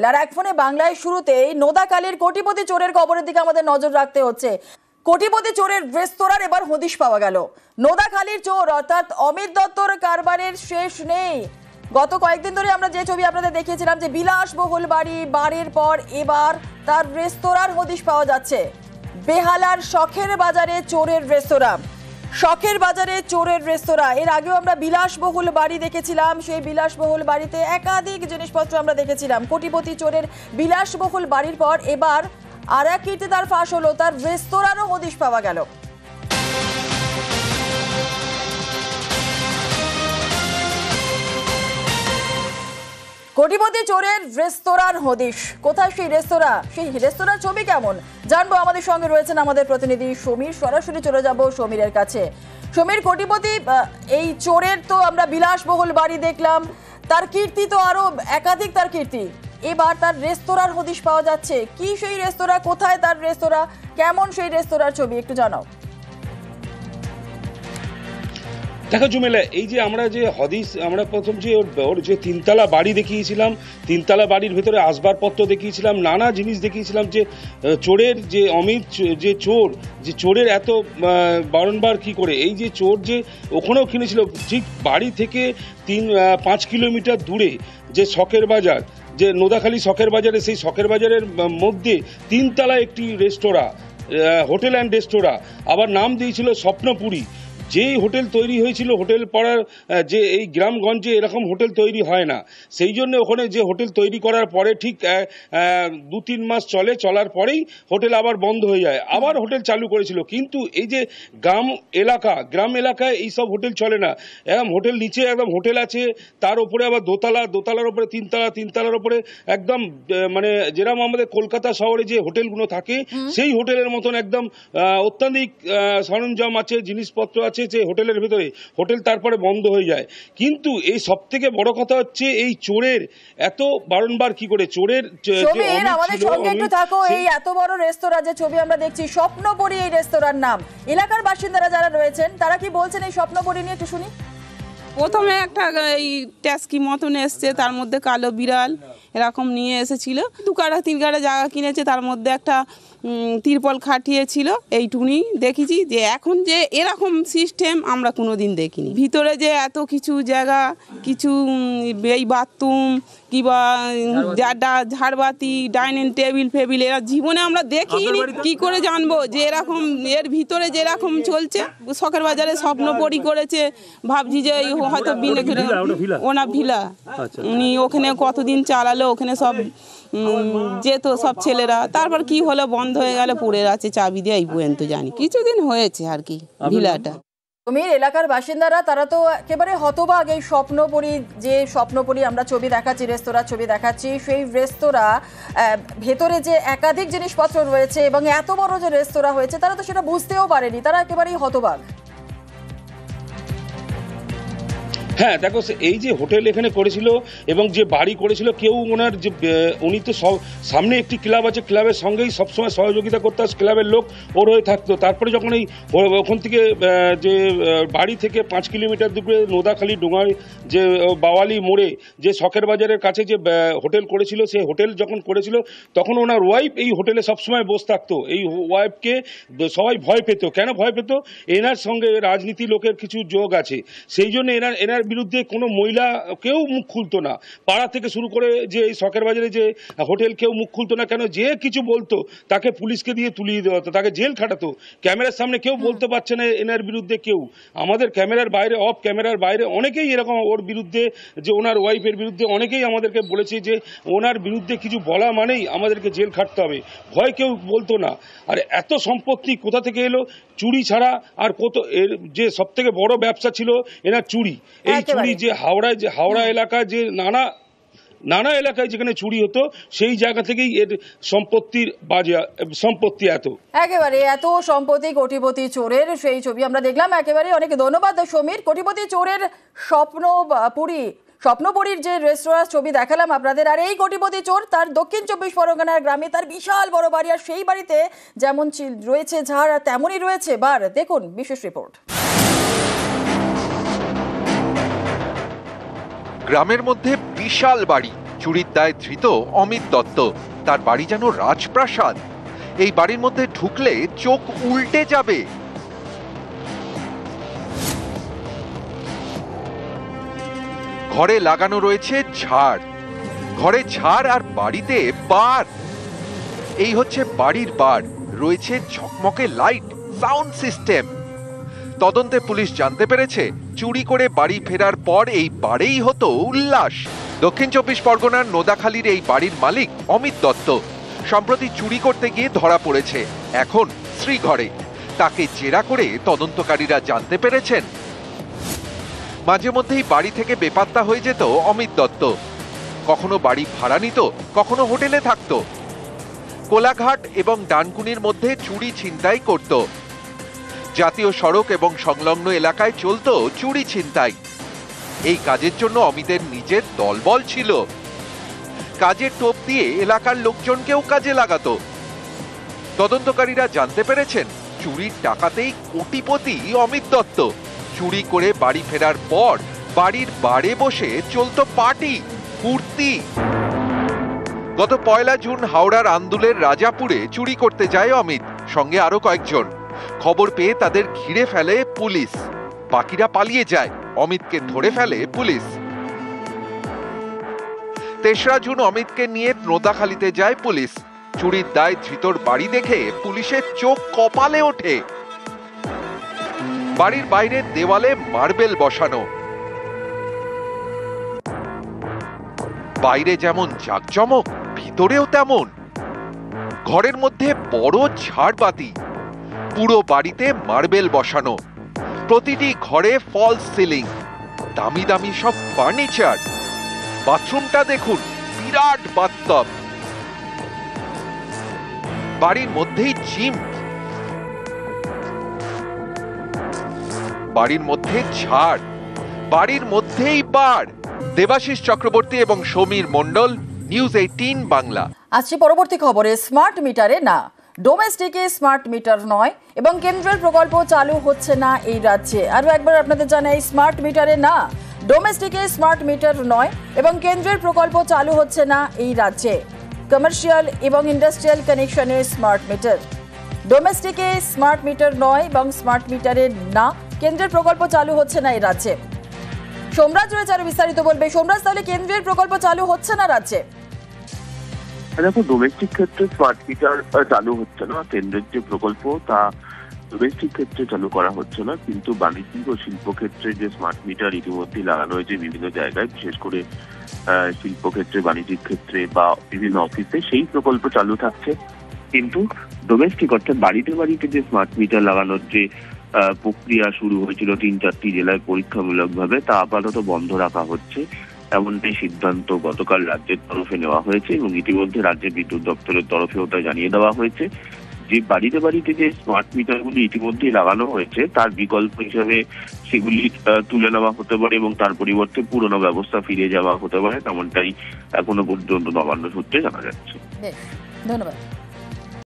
আর এক ফোনে বাংলায় শুরুতেই নোদাখালীর কোটিপতি চোরের খবরের দিকে আমাদের নজর রাখতে হচ্ছে। কোটিপতি চোরের রেস্তোরাঁর এবার হদিশ পাওয়া গেল। নোদাখালীর চোর অর্থাৎ অমিত দত্তর কারবারের শেষ নেই। গত কয়েকদিন ধরে আমরা যে ছবি আপনাদের দেখিয়েছিলাম যে বিলাসবহুল বাড়ির পর এবার তার রেস্তোরাঁর হদিশ পাওয়া যাচ্ছে। বেহালার শখের বাজারে চোরের রেস্তোরাঁ। শখের বাজারে চোরের রেস্তোরাঁ। এর আগেও আমরা বিলাসবহুল বাড়ি দেখেছিলাম, সেই বিলাসবহুল বাড়িতে একাধিক জিনিসপত্র আমরা দেখেছিলাম। কোটিপতি চোরের বিলাসবহুল বাড়ির পর এবার আর এক কীর্তিদার ফাঁস হলো, তার রেস্তোরাঁরও হদিশ পাওয়া গেল। কোটিপতি চোরের রেস্তোরাঁর হদিশ। কোথায় সেই রেস্তোরাঁ, সেই রেস্তোরাঁর ছবি কেমন জানবো। আমাদের সঙ্গে রয়েছেন আমাদের প্রতিনিধি সমীর। সরাসরি চলে যাব সমীরের কাছে। সমীর, কোটিপতি এই চোরের তো আমরা বিলাসবহুল বাড়ি দেখলাম, তার কীর্তি তো আরো একাধিক, তার কীর্তি এবার তার রেস্তোরাঁর হদিশ পাওয়া যাচ্ছে। কি সেই রেস্তোরাঁ, কোথায় তার রেস্তোরাঁ, কেমন সেই রেস্তোরাঁর ছবি একটু জানাও। দেখো জুমেলা, এই যে আমরা যে হদিশ, আমরা প্রথম যে ওর যে তিনতলা বাড়ি দেখিয়েছিলাম, তিনতলা বাড়ির ভেতরে আসবাবপত্র দেখিয়েছিলাম, নানা জিনিস দেখিয়েছিলাম, যে চোরের যে অমিত যে চোরের এত বারংবার কি করে এই যে চোর যে ওখানেও কিনেছিল ঠিক বাড়ি থেকে 5 কিলোমিটার দূরে যে শখের বাজার, যে নোদাখালী শখের বাজারে, সেই শখের বাজারের মধ্যে তিনতলা একটি রেস্তোরাঁ, হোটেল অ্যান্ড রেস্তোরাঁ, আবার নাম দিয়েছিল স্বপ্নপুরী। যেই হোটেল তৈরি হয়েছিল, হোটেল পড়ার যে এই গ্রামগঞ্জে এরকম হোটেল তৈরি হয় না, সেই জন্য ওখানে যে হোটেল তৈরি করার পরে ঠিক 2-3 মাস চলার পরেই হোটেল আবার বন্ধ হয়ে যায়, আবার হোটেল চালু করেছিল। কিন্তু এই যে গ্রাম এলাকায় এইসব হোটেল চলে না। একদম হোটেল নিচে একদম হোটেল আছে, তার উপরে আবার দোতলার উপরে তিনতলার উপরে একদম মানে যেরকম আমাদের কলকাতা শহরে যে হোটেলগুলো থাকে সেই হোটেলের মতন একদম অত্যাধিক সরঞ্জাম আছে, জিনিসপত্র আছে যে হোটেলের ভিতরে, হোটেল তারপরে বন্ধ হয়ে যায়। কিন্তু এই সব থেকে বড় কথা হচ্ছে এই চোরের এত বারংবার কি করে চোরের আমাদের সঙ্গে একটু থাকো। এই এত বড় রেস্তোরাঁ যে ছবি আমরা দেখছি, স্বপ্নপুরী এই রেস্তোরাঁর নাম। এলাকার বাসিন্দারা যারা রয়েছেন তারা কি বলছেন এই স্বপ্নপুরী নিয়ে, একটু শুনি। প্রথমে একটা এই ট্যাক্সি মতন এসছে, তার মধ্যে কালো বিড়াল এরকম নিয়ে এসেছিল। 2 কাঠা 3 কাঠা জায়গা কিনেছে, তার মধ্যে একটা তিরপল খাটিয়েছিল। এইটুকুনি দেখেছি। যে এখন যে এরকম সিস্টেম আমরা কোনোদিন দেখিনি। ভিতরে যে এত কিছু জায়গা, কিছু এই বাথরুম কিংবা ঝাড়বাতি, ডাইনিং টেবিল এরা জীবনে আমরা দেখিনি। কি করে জানবো যে এরকম এর ভিতরে যেরকম চলছে। শখের বাজারে স্বপ্নপুরী করেছে, ভাবছি যে হয়তো ওনা ভিলা, উনি ওখানে কতদিন চালালো, ওখানে সব যেত সব ছেলেরা। তারপর কি হলো, বন্ধ হয়ে গেল, পড়ে আছে চাবি দিয়ে। এই পর্যন্ত জানি কিছুদিন হয়েছে আর কি ভিলাটা। এলাকার বাসিন্দারা তারা তো একেবারে হতবাক। এই স্বপ্নপুরী আমরা ছবি দেখাচ্ছি, রেস্তোরাঁ ছবি দেখাচ্ছি, সেই রেস্তোরাঁ ভেতরে যে একাধিক জিনিসপত্র রয়েছে এবং এত বড় যে রেস্তোরাঁ হয়েছে, তারা তো সেটা বুঝতেও পারেনি, তারা একেবারেই হতবাক। হ্যাঁ দেখো, এই যে হোটেল এখানে করেছিল এবং যে বাড়ি করেছিল, কেউ ওনার যে উনি তো সামনে একটি ক্লাব আছে, ক্লাবের সঙ্গেই সবসময় সহযোগিতা করতে, ক্লাবের লোক ওর হয়ে থাকতো। তারপরে যখন এই ওখান থেকে যে বাড়ি থেকে 5 কিলোমিটার দূরে নোদাখালী ডোঙায় যে বাওয়ালি মোড়ে যে শখের বাজারের কাছে যে হোটেল করেছিল, সেই হোটেল যখন করেছিল তখন ওনার ওয়াইফ এই হোটেলে সবসময় বসে থাকতো। এই ওয়াইফকে সবাই ভয় পেত। কেন ভয় পেত? এনার সঙ্গে রাজনীতি লোকের কিছু যোগ আছে, সেই জন্য এনার বিরুদ্ধে কোনো মহিলা কেউ মুখ খুলতো না। পাড়া থেকে শুরু করে যে এই শখের বাজারে যে হোটেল, কেউ মুখ খুলতো না। কেন? যে কিছু বলতো তাকে পুলিশকে দিয়ে তুলিয়ে দেওয়া হতো, তাকে জেল খাটাতো। ক্যামেরার সামনে কেউ বলতে পারছে না এনার বিরুদ্ধে কেউ। আমাদের ক্যামেরার বাইরে, অফ ক্যামেরার বাইরে অনেকেই এরকম ওর বিরুদ্ধে, যে ওনার ওয়াইফের বিরুদ্ধে অনেকেই আমাদেরকে বলেছে যে ওনার বিরুদ্ধে কিছু বলা মানেই আমাদেরকে জেল খাটতে হবে। ভয় কেউ বলতো না। আর এত সম্পত্তি কোথা থেকে এলো? চুরি ছাড়া আর কত, এর যে সব থেকে বড় ব্যবসা ছিল এনার চুরি। এই চুরি যে হাওড়া এলাকায় যে নানা এলাকায় যেখানে চুরি হতো, সেই জায়গা থেকেই এর সম্পত্তি এত সম্পত্তি কোটিপতি চোরের সেই ছবি আমরা দেখলাম। একেবারে অনেক ধন্যবাদ সমীর। কোটিপতি চোরের স্বপ্নপুরীর যে রেস্তোরাঁ ছবি দেখালাম আপনাদের। আর এই কোটিপতি চোর তার দক্ষিণ 24 পরগনার গ্রামে তার বিশাল বড় বাড়ি, আর সেই বাড়িতে যেমন রয়েছে ঝাড়, তেমনই রয়েছে বার। দেখুন বিশেষ রিপোর্ট। গ্রামের মধ্যে বিশাল বাড়ি, চুরির দায়ে ধৃত অমিত দত্ত। তার বাড়ি যেন রাজপ্রাসাদ। এই বাড়ির মধ্যে ঢুকলে চোখ উল্টে যাবে। ঘরে লাগানো রয়েছে ঝাড়, ঘরে ঝাড় আর বাড়িতে বার। এই হচ্ছে বাড়ির বার, রয়েছে ঝকমকে লাইট, সাউন্ড সিস্টেম। তদন্তে পুলিশ জানতে পেরেছে চুরি করে বাড়ি ফেরার পর এই বাড়িই হতো উল্লাস। দক্ষিণ 24 পরগনার নোদাখালীর এই বাড়ির মালিক অমিত দত্ত সম্প্রতি চুরি করতে গিয়ে ধরা পড়েছে, এখন শ্রীঘরে। তাকে জেরা করে তদন্তকারীরা জানতে পেরেছেন মাঝে মধ্যেই বাড়ি থেকে বেপাত্তা হয়ে যেত অমিত দত্ত। কখনো বাড়ি ভাড়া নিত, কখনো হোটেলে থাকতো। কোলাঘাট এবং ডানকুনির মধ্যে চুরি ছিনতাই করত। জাতীয় সড়ক এবং সংলগ্ন এলাকায় চলতো চুরি ছিনতাই। এই কাজের জন্য অমিতের নিজের দলবল ছিল। কাজের টোপ দিয়ে এলাকার লোকজনকেও কাজে লাগাতো। তদন্তকারীরা জানতে পেরেছেন চুরির টাকাতেই কোটিপতি অমিত দত্ত। চুরি করে বাড়ি ফেরার পর বাড়ির বারে বসে চলতো পার্টি, ফুর্তি। গত 1 জুন হাওড়ার আন্দুলের রাজাপুরে চুরি করতে যায় অমিত, সঙ্গে আরো কয়েকজন। খবর পেয়ে তাদের ঘিরে ফেলে পুলিশ। বাকিরা পালিয়ে যায়, অমিতকে ধরে ফেলে পুলিশ। 3রা জুন অমিতকে নিয়ে নোদাখালীতে যায় পুলিশ। চুরির দায়ে ধৃতর বাড়ি দেখে পুলিশের চোখ কপালে ওঠে। বাড়ির বাইরের দেওয়ালে মার্বেল বসানো, বাইরে যেমন জাঁকজমক, ভিতরেও তেমন। ঘরের মধ্যে বড় ঝাড়বাতি, পুরো বাড়িতে মার্বেল বসানো, প্রতিটি ঘরে ফলস সিলিং, দামি দামি সব ফার্নিচার। বাথরুমটা দেখুন, বিরাট বাথটব। বাড়ির মধ্যেই জিম, বাড়ির মধ্যে ঝাড়, বাড়ির মধ্যেই বার। দেবাশিস চক্রবর্তী এবং সমীর মণ্ডল, নিউজ 18 বাংলা। আসছে পরবর্তী খবরে। স্মার্ট মিটারে না, ডোমেস্টিকে স্মার্ট মিটার নয় এবং কেন্দ্রের প্রকল্প চালু হচ্ছে না এই রাজ্যে। আরও একবার আপনাদের জানাই, স্মার্ট মিটারে না, ডোমেস্টিকে স্মার্ট মিটার নয় এবং কেন্দ্রের প্রকল্প চালু হচ্ছে না এই রাজ্যে। কমার্শিয়াল এবং ইন্ডাস্ট্রিয়াল কানেকশনে স্মার্ট মিটার, ডোমেস্টিকে স্মার্ট মিটার নয় এবং স্মার্ট মিটারে না, কেন্দ্রের প্রকল্প চালু হচ্ছে না এই রাজ্যে। সোমরাজ রয়েছে আরো বিস্তারিত বলবে। সোমরাজ, তাহলে কেন্দ্রের প্রকল্প চালু হচ্ছে না রাজ্যে? দেখো, ডোমেস্টিক ক্ষেত্রে স্মার্ট মিটার চালু হচ্ছে না। কেন্দ্রের যে প্রকল্প তা ডোমেস্টিক ক্ষেত্রে চালু করা হচ্ছে না, কিন্তু বাণিজ্যিক ও শিল্প ক্ষেত্রে যে স্মার্ট মিটার ইতিমধ্যেই লাগানো হয়েছে বিভিন্ন জায়গায়, বিশেষ করে শিল্পক্ষেত্রে, বাণিজ্যিক ক্ষেত্রে বা বিভিন্ন অফিসে, সেই প্রকল্প চালু থাকছে। কিন্তু ডোমেস্টিক অর্থাৎ বাড়িতে বাড়িতে যে স্মার্ট মিটার লাগানোর যে প্রক্রিয়া শুরু হয়েছিল 3-4টি জেলায় পরীক্ষামূলকভাবে, তা আপাতত বন্ধ রাখা হচ্ছে। এমনটাই সিদ্ধান্ত গতকাল রাজ্যের তরফে নেওয়া হয়েছে এবং ইতিমধ্যে রাজ্যের বিদ্যুৎ দপ্তরের তরফেও তা জানিয়ে দেওয়া হয়েছে যে বাড়িতে বাড়িতে যে স্মার্ট মিটারগুলি ইতিমধ্যেই লাগানো হয়েছে তার বিকল্প হিসেবে সেগুলি তুলে নেওয়া হতে পারে এবং তার পরিবর্তে পুরনো ব্যবস্থা ফিরে যাওয়া হতে পারে, তেমনটাই এখনো পর্যন্ত নবান্ন সূত্রে জানা যাচ্ছে। ধন্যবাদ।